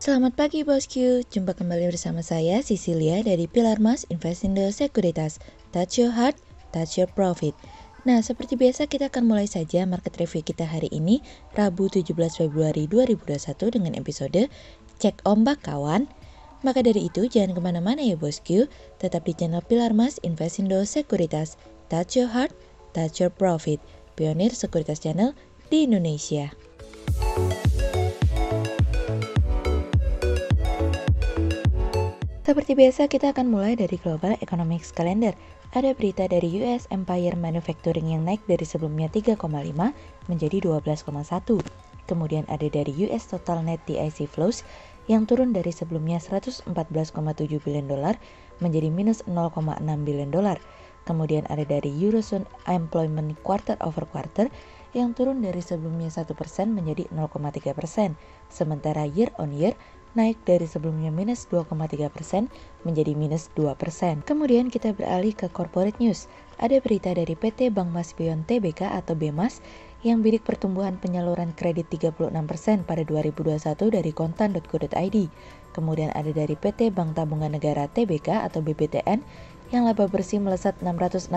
Selamat pagi bosku, jumpa kembali bersama saya Cecilia dari Pilar Mas Investindo Sekuritas. Touch your heart, touch your profit. Nah, seperti biasa kita akan mulai saja market review kita hari ini, Rabu 17 Februari 2021 dengan episode Cek Ombak Kawan. Maka dari itu jangan kemana-mana ya bosku, tetap di channel Pilar Mas Investindo Sekuritas. Touch your heart, touch your profit. Pionir Sekuritas Channel di Indonesia. Seperti biasa kita akan mulai dari Global Economics Calendar. Ada berita dari US Empire Manufacturing yang naik dari sebelumnya 3,5 menjadi 12,1. Kemudian ada dari US Total Net TIC Flows yang turun dari sebelumnya 114,7 billion dolar menjadi minus 0,6 billion dolar. Kemudian ada dari Eurozone Employment Quarter over Quarter yang turun dari sebelumnya 1% menjadi 0,3%. Sementara year on year naik dari sebelumnya minus 2,3% menjadi minus 2%. Kemudian kita beralih ke corporate news. Ada berita dari PT Bank Mas Beyond Tbk atau BMAS yang bidik pertumbuhan penyaluran kredit 36% pada 2021 dari kontan.go.id. Kemudian ada dari PT Bank Tabungan Negara Tbk atau BBTN yang laba bersih melesat 665,71%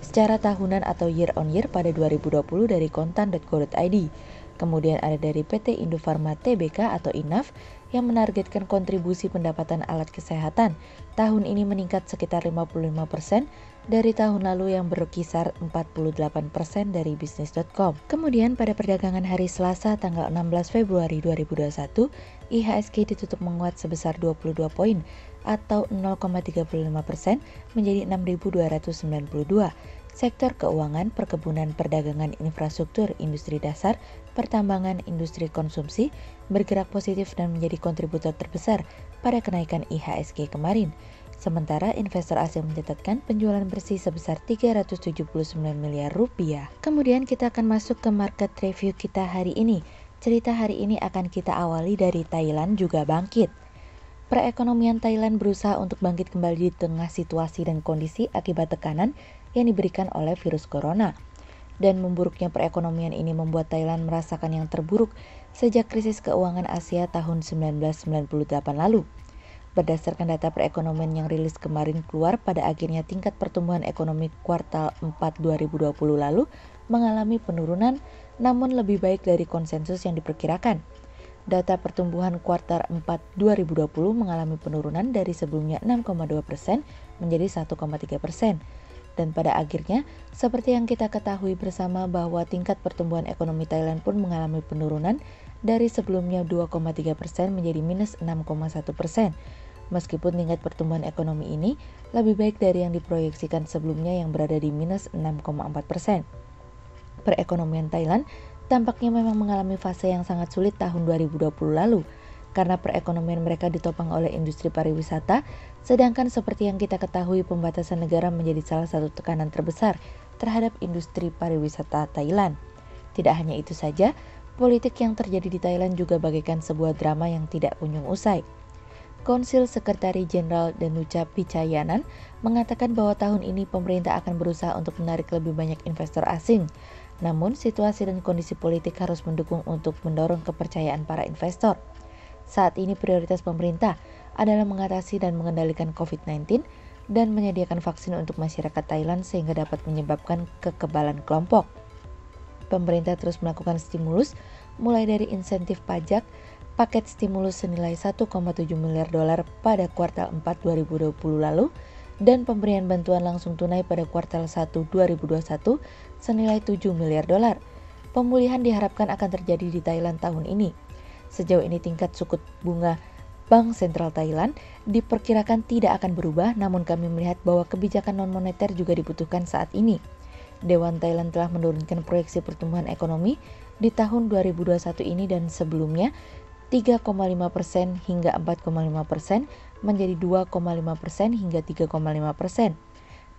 secara tahunan atau year on year pada 2020 dari kontan.go.id. Kemudian ada dari PT Indofarma Tbk atau INAF yang menargetkan kontribusi pendapatan alat kesehatan tahun ini meningkat sekitar 55% dari tahun lalu yang berkisar 48% dari bisnis.com. Kemudian pada perdagangan hari Selasa tanggal 16 Februari 2021, IHSG ditutup menguat sebesar 22 poin atau 0,35% menjadi 6.292. Sektor keuangan, perkebunan, perdagangan, infrastruktur, industri dasar, pertambangan, industri konsumsi bergerak positif dan menjadi kontributor terbesar pada kenaikan IHSG kemarin. Sementara investor asing mencatatkan penjualan bersih sebesar 379 miliar rupiah. Kemudian kita akan masuk ke market review kita hari ini. Cerita hari ini akan kita awali dari Thailand juga bangkit. Perekonomian Thailand berusaha untuk bangkit kembali di tengah situasi dan kondisi akibat tekanan yang diberikan oleh virus corona. Dan memburuknya perekonomian ini membuat Thailand merasakan yang terburuk sejak krisis keuangan Asia tahun 1998 lalu. Berdasarkan data perekonomian yang rilis kemarin keluar, pada akhirnya tingkat pertumbuhan ekonomi kuartal 4 2020 lalu mengalami penurunan, namun lebih baik dari konsensus yang diperkirakan. Data pertumbuhan kuartal 4 2020 mengalami penurunan dari sebelumnya 6,2% menjadi 1,3%. Dan pada akhirnya, seperti yang kita ketahui bersama bahwa tingkat pertumbuhan ekonomi Thailand pun mengalami penurunan dari sebelumnya 2,3% menjadi minus 6,1%. Meskipun tingkat pertumbuhan ekonomi ini lebih baik dari yang diproyeksikan sebelumnya yang berada di minus 6,4%. Perekonomian Thailand tampaknya memang mengalami fase yang sangat sulit tahun 2020 lalu, karena perekonomian mereka ditopang oleh industri pariwisata, sedangkan seperti yang kita ketahui pembatasan negara menjadi salah satu tekanan terbesar terhadap industri pariwisata Thailand. Tidak hanya itu saja, politik yang terjadi di Thailand juga bagaikan sebuah drama yang tidak kunjung usai. Konsil Sekretari Jenderal Danucha Pichayanan mengatakan bahwa tahun ini pemerintah akan berusaha untuk menarik lebih banyak investor asing. Namun, situasi dan kondisi politik harus mendukung untuk mendorong kepercayaan para investor. Saat ini prioritas pemerintah adalah mengatasi dan mengendalikan COVID-19 dan menyediakan vaksin untuk masyarakat Thailand sehingga dapat menyebabkan kekebalan kelompok. Pemerintah terus melakukan stimulus mulai dari insentif pajak, paket stimulus senilai 1,7 miliar dolar pada kuartal 4 2020 lalu, dan pemberian bantuan langsung tunai pada kuartal 1 2021 senilai 7 miliar dolar. Pemulihan diharapkan akan terjadi di Thailand tahun ini. Sejauh ini tingkat suku bunga Bank Sentral Thailand diperkirakan tidak akan berubah, namun kami melihat bahwa kebijakan non-moneter juga dibutuhkan saat ini. Dewan Thailand telah menurunkan proyeksi pertumbuhan ekonomi di tahun 2021 ini dan sebelumnya 3,5% hingga 4,5% menjadi 2,5% hingga 3,5%.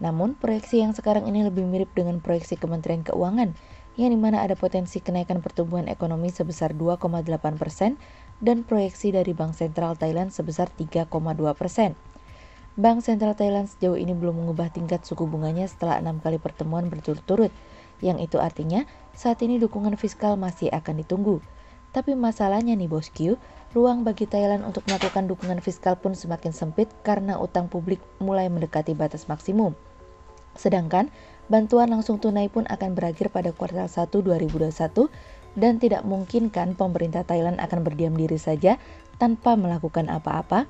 Namun, proyeksi yang sekarang ini lebih mirip dengan proyeksi Kementerian Keuangan, yang dimana ada potensi kenaikan pertumbuhan ekonomi sebesar 2,8% dan proyeksi dari Bank Sentral Thailand sebesar 3,2%. Bank Sentral Thailand sejauh ini belum mengubah tingkat suku bunganya setelah 6 kali pertemuan berturut-turut, yang itu artinya saat ini dukungan fiskal masih akan ditunggu. Tapi masalahnya nih bosku, ruang bagi Thailand untuk melakukan dukungan fiskal pun semakin sempit karena utang publik mulai mendekati batas maksimum. Sedangkan bantuan langsung tunai pun akan berakhir pada kuartal 1 2021 dan tidak mungkin kan pemerintah Thailand akan berdiam diri saja tanpa melakukan apa-apa.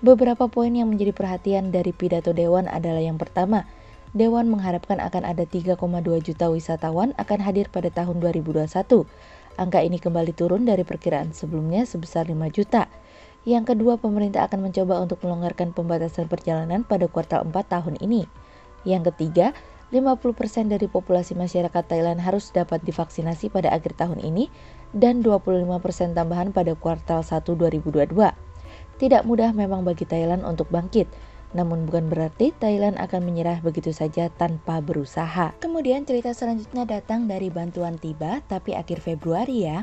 Beberapa poin yang menjadi perhatian dari pidato Dewan adalah yang pertama, Dewan mengharapkan akan ada 3,2 juta wisatawan akan hadir pada tahun 2021. Angka ini kembali turun dari perkiraan sebelumnya sebesar 5 juta. Yang kedua, pemerintah akan mencoba untuk melonggarkan pembatasan perjalanan pada kuartal 4 tahun ini. Yang ketiga, 50% dari populasi masyarakat Thailand harus dapat divaksinasi pada akhir tahun ini dan 25% tambahan pada kuartal 1 2022. Tidak mudah memang bagi Thailand untuk bangkit, namun bukan berarti Thailand akan menyerah begitu saja tanpa berusaha. Kemudian cerita selanjutnya datang dari bantuan tiba tapi akhir Februari ya.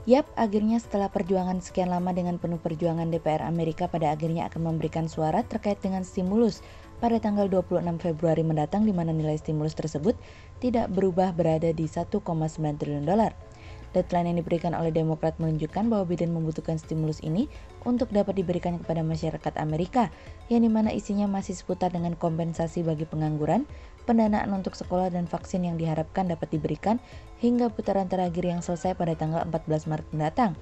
Yap, akhirnya setelah perjuangan sekian lama dengan penuh perjuangan DPR Amerika pada akhirnya akan memberikan suara terkait dengan stimulus pada tanggal 26 Februari mendatang, di mana nilai stimulus tersebut tidak berubah berada di 1,9 triliun dolar. Deadline yang diberikan oleh Demokrat menunjukkan bahwa Biden membutuhkan stimulus ini untuk dapat diberikan kepada masyarakat Amerika, yang dimana isinya masih seputar dengan kompensasi bagi pengangguran, pendanaan untuk sekolah dan vaksin yang diharapkan dapat diberikan hingga putaran terakhir yang selesai pada tanggal 14 Maret mendatang.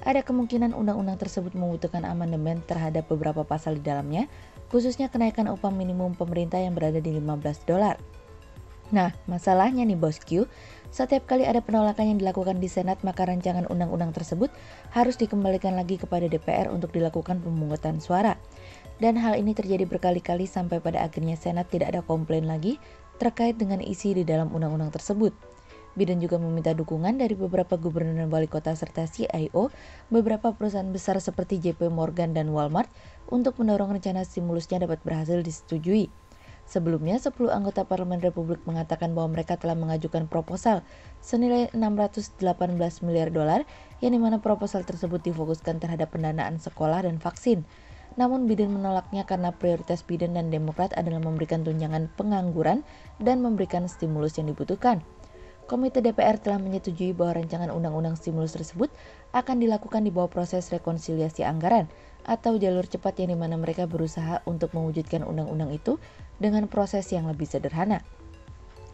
Ada kemungkinan undang-undang tersebut membutuhkan amandemen terhadap beberapa pasal di dalamnya, khususnya kenaikan upah minimum pemerintah yang berada di 15 dolar. Nah, masalahnya nih bosku, setiap kali ada penolakan yang dilakukan di Senat, maka rancangan undang-undang tersebut harus dikembalikan lagi kepada DPR untuk dilakukan pemungutan suara. Dan hal ini terjadi berkali-kali sampai pada akhirnya Senat tidak ada komplain lagi terkait dengan isi di dalam undang-undang tersebut. Biden juga meminta dukungan dari beberapa gubernur dan wali kota serta CIO, beberapa perusahaan besar seperti JP Morgan dan Walmart untuk mendorong rencana stimulusnya dapat berhasil disetujui. Sebelumnya, 10 anggota Parlemen Republik mengatakan bahwa mereka telah mengajukan proposal senilai 618 miliar dolar, yang dimana proposal tersebut difokuskan terhadap pendanaan sekolah dan vaksin. Namun Biden menolaknya karena prioritas Biden dan Demokrat adalah memberikan tunjangan pengangguran dan memberikan stimulus yang dibutuhkan. Komite DPR telah menyetujui bahwa rancangan undang-undang stimulus tersebut akan dilakukan di bawah proses rekonsiliasi anggaran atau jalur cepat, yang dimana mereka berusaha untuk mewujudkan undang-undang itu dengan proses yang lebih sederhana.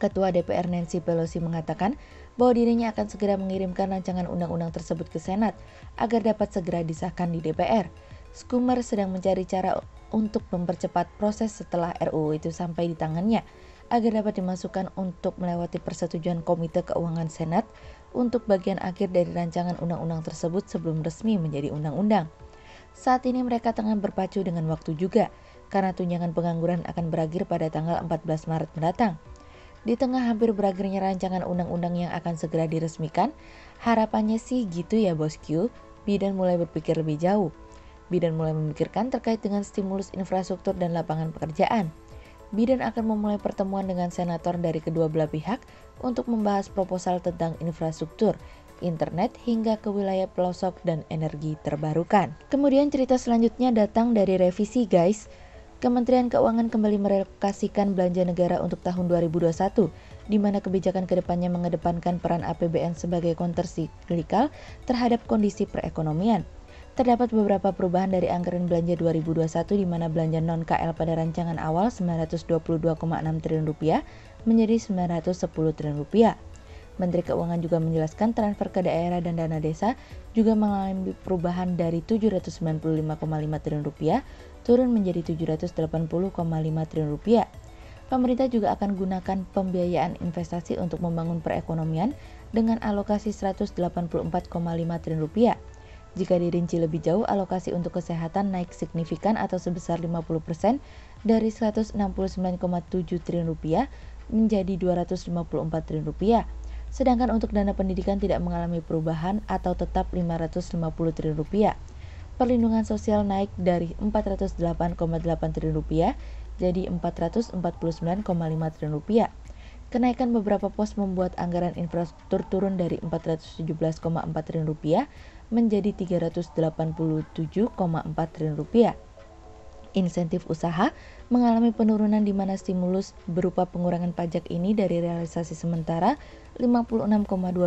Ketua DPR Nancy Pelosi mengatakan bahwa dirinya akan segera mengirimkan rancangan undang-undang tersebut ke Senat agar dapat segera disahkan di DPR. Schumer sedang mencari cara untuk mempercepat proses setelah RUU itu sampai di tangannya, agar dapat dimasukkan untuk melewati persetujuan Komite Keuangan Senat untuk bagian akhir dari rancangan undang-undang tersebut sebelum resmi menjadi undang-undang. Saat ini mereka tengah berpacu dengan waktu juga, karena tunjangan pengangguran akan berakhir pada tanggal 14 Maret mendatang. Di tengah hampir berakhirnya rancangan undang-undang yang akan segera diresmikan, harapannya sih gitu ya bosku, Biden mulai berpikir lebih jauh. Biden mulai memikirkan terkait dengan stimulus infrastruktur dan lapangan pekerjaan. Biden akan memulai pertemuan dengan senator dari kedua belah pihak untuk membahas proposal tentang infrastruktur, internet, hingga ke wilayah pelosok dan energi terbarukan. Kemudian cerita selanjutnya datang dari revisi guys. Kementerian Keuangan kembali merelokasikan belanja negara untuk tahun 2021, di mana kebijakan kedepannya mengedepankan peran APBN sebagai kontrsiklikal terhadap kondisi perekonomian. Terdapat beberapa perubahan dari anggaran belanja 2021, di mana belanja non-KL pada rancangan awal 922,6 triliun rupiah menjadi 910 triliun rupiah. Menteri Keuangan juga menjelaskan transfer ke daerah dan dana desa juga mengalami perubahan dari 795,5 triliun rupiah turun menjadi 780,5 triliun rupiah. Pemerintah juga akan gunakan pembiayaan investasi untuk membangun perekonomian dengan alokasi 184,5 triliun rupiah. Jika dirinci lebih jauh, alokasi untuk kesehatan naik signifikan atau sebesar 50% dari 169,7 triliun rupiah menjadi 254 triliun rupiah. Sedangkan untuk dana pendidikan tidak mengalami perubahan atau tetap 550 triliun rupiah. Perlindungan sosial naik dari 408,8 triliun rupiah jadi 449,5 triliun rupiah. Kenaikan beberapa pos membuat anggaran infrastruktur turun dari 417,4 triliun rupiah menjadi 387,4 triliun rupiah. Insentif usaha mengalami penurunan, di mana stimulus berupa pengurangan pajak ini dari realisasi sementara 56,12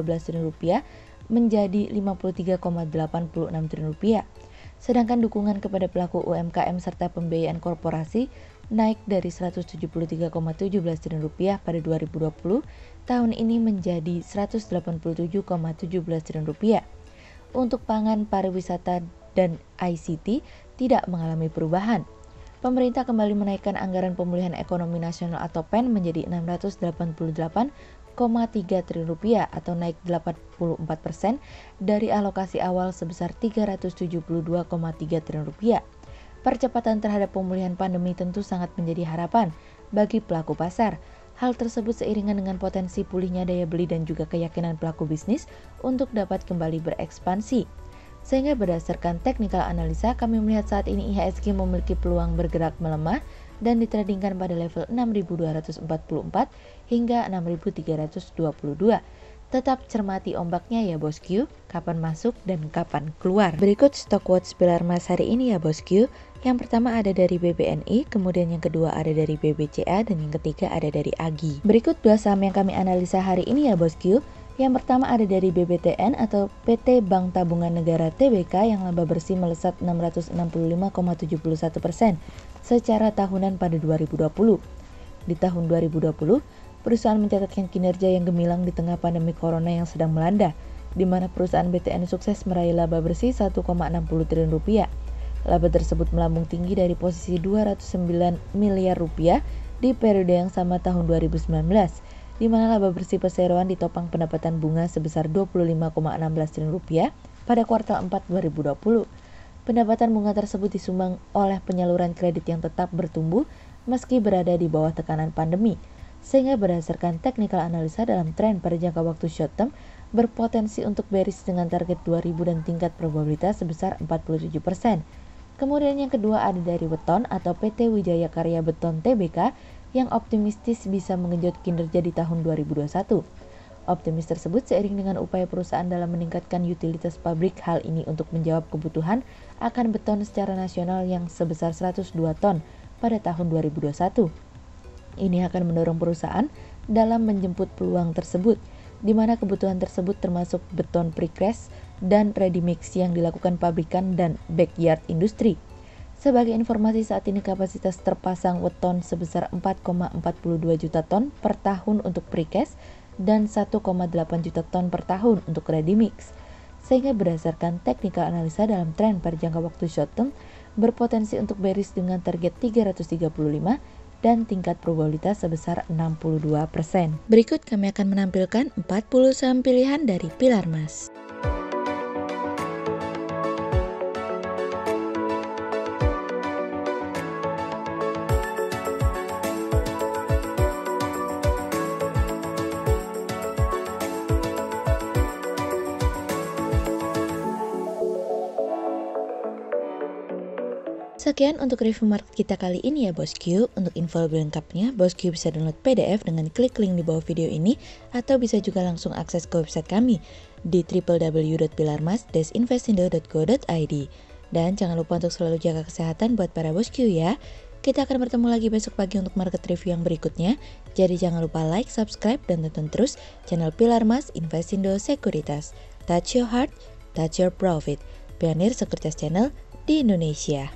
triliun rupiah menjadi 53,86 triliun rupiah. Sedangkan dukungan kepada pelaku UMKM serta pembiayaan korporasi naik dari 173,17 triliun rupiah pada 2020 tahun ini menjadi 187,17 triliun rupiah. Untuk pangan, pariwisata, dan ICT tidak mengalami perubahan. Pemerintah kembali menaikkan anggaran pemulihan ekonomi nasional atau PEN menjadi 688,3 triliun rupiah atau naik 84% dari alokasi awal sebesar 372,3 triliun rupiah. Percepatan terhadap pemulihan pandemi tentu sangat menjadi harapan bagi pelaku pasar. Hal tersebut seiringan dengan potensi pulihnya daya beli dan juga keyakinan pelaku bisnis untuk dapat kembali berekspansi. Sehingga berdasarkan technical analisa, kami melihat saat ini IHSG memiliki peluang bergerak melemah dan ditradingkan pada level 6.244 hingga 6.322. Tetap cermati ombaknya ya bosku, kapan masuk dan kapan keluar. Berikut stock watch pilar emas hari ini ya bosku. Yang pertama ada dari BBNI, kemudian yang kedua ada dari BBCA, dan yang ketiga ada dari AGI. Berikut dua saham yang kami analisa hari ini ya bosku. Yang pertama ada dari BBTN atau PT Bank Tabungan Negara Tbk yang laba bersih melesat 665,71% secara tahunan pada 2020. Di tahun 2020, perusahaan mencatatkan kinerja yang gemilang di tengah pandemi corona yang sedang melanda, di mana perusahaan BTN sukses meraih laba bersih 1,60 triliun rupiah. Laba tersebut melambung tinggi dari posisi 209 miliar rupiah di periode yang sama tahun 2019. Di mana laba bersih perseroan ditopang pendapatan bunga sebesar 25,16 triliun rupiah pada kuartal 4 2020. Pendapatan bunga tersebut disumbang oleh penyaluran kredit yang tetap bertumbuh meski berada di bawah tekanan pandemi, sehingga berdasarkan technical analisa dalam tren pada jangka waktu short term berpotensi untuk bearish dengan target 2000 dan tingkat probabilitas sebesar 47%. Kemudian yang kedua ada dari Weton atau PT Wijaya Karya Beton Tbk yang optimistis bisa menggenjot kinerja di tahun 2021. Optimis tersebut seiring dengan upaya perusahaan dalam meningkatkan utilitas pabrik. Hal ini untuk menjawab kebutuhan akan beton secara nasional yang sebesar 102 ton pada tahun 2021. Ini akan mendorong perusahaan dalam menjemput peluang tersebut, di mana kebutuhan tersebut termasuk beton precast dan ready mix yang dilakukan pabrikan dan backyard industri. Sebagai informasi, saat ini kapasitas terpasang weton sebesar 4,42 juta ton per tahun untuk precast dan 1,8 juta ton per tahun untuk ready mix. Sehingga berdasarkan technical analisa dalam tren pada jangka waktu short term berpotensi untuk bearish dengan target 335 dan tingkat probabilitas sebesar 62%. Berikut kami akan menampilkan 40 saham pilihan dari pilar emas. Sekian untuk review market kita kali ini ya bosku. Untuk info lebih lengkapnya, bosku bisa download PDF dengan klik link di bawah video ini, atau bisa juga langsung akses ke website kami di www.pilarmas-investindo.co.id. Dan jangan lupa untuk selalu jaga kesehatan buat para bosku ya. Kita akan bertemu lagi besok pagi untuk market review yang berikutnya. Jadi jangan lupa like, subscribe, dan tonton terus channel Pilar Mas Investindo Sekuritas. Touch your heart, touch your profit. Pionir Sekuritas Channel di Indonesia.